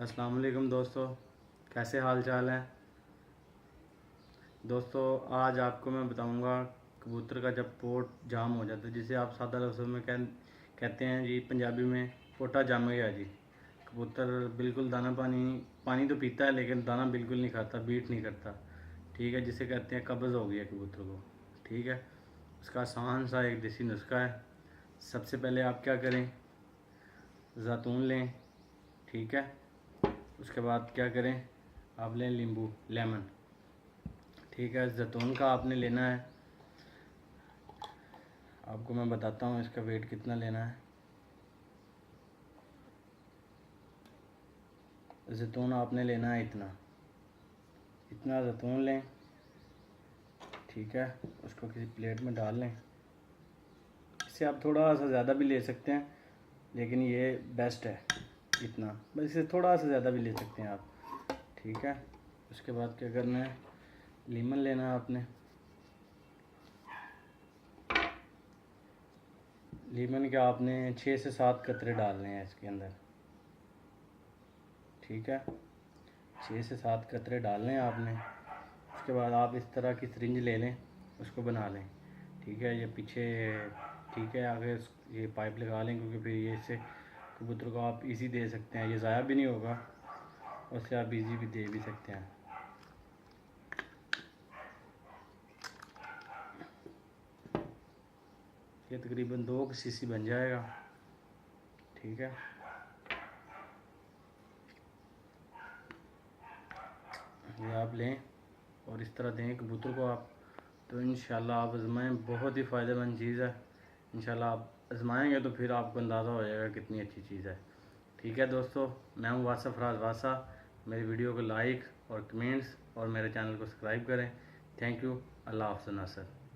अस्सलाम वालेकुम दोस्तों, कैसे हाल चाल है दोस्तों। आज आपको मैं बताऊंगा कबूतर का जब पोट जाम हो जाता है, जिसे आप सादा लफ्ज़ों में कहते हैं जी, पंजाबी में पोटा जम गया जी। कबूतर बिल्कुल दाना पानी तो पीता है लेकिन दाना बिल्कुल नहीं खाता, बीट नहीं करता। ठीक है, जिसे कहते हैं कब्ज़ हो गया कबूतर को। ठीक है, उसका आसान सा एक देसी नुस्खा है। सबसे पहले आप क्या करें, ज़ैतून लें। ठीक है, उसके बाद क्या करें, आप लें नींबू, लेमन। ठीक है, ज़ैतून का आपने लेना है, आपको मैं बताता हूँ इसका वेट कितना लेना है। ज़ैतून आपने लेना है इतना इतना ज़ैतून लें। ठीक है, उसको किसी प्लेट में डाल लें। इससे आप थोड़ा सा ज़्यादा भी ले सकते हैं, लेकिन ये बेस्ट है इतना, बस इससे थोड़ा सा ज़्यादा भी ले सकते हैं आप। ठीक है, उसके बाद क्या करना है, लीमन लेना है आपने। लीमन के आपने 6 से 7 कतरे डालने हैं इसके अंदर। ठीक है, 6 से 7 कतरे डालने हैं आपने। उसके बाद आप इस तरह की सिरिंज ले लें, उसको बना लें। ठीक है, ये पीछे, ठीक है, आगे ये पाइप लगा लें, क्योंकि फिर ये इससे कबूतर को आप इजी दे सकते हैं, ये ज़ाया भी नहीं होगा, उससे आप इजी भी दे भी सकते हैं। ये तकरीबन 2 सीसी बन जाएगा। ठीक है, ये आप लें और इस तरह दें कबूतर को आप, तो इंशाल्लाह आप आज़माएँ, बहुत ही फ़ायदेमंद चीज़ है। इंशाल्लाह आप आज़माएँगे तो फिर आपको अंदाज़ा हो जाएगा कितनी अच्छी चीज़ है। ठीक है दोस्तों, मैं हूँ वासा फराज वासा। मेरी वीडियो को लाइक और कमेंट्स और मेरे चैनल को सब्सक्राइब करें। Thank you. अल्लाह हाफ़िज़ नासर।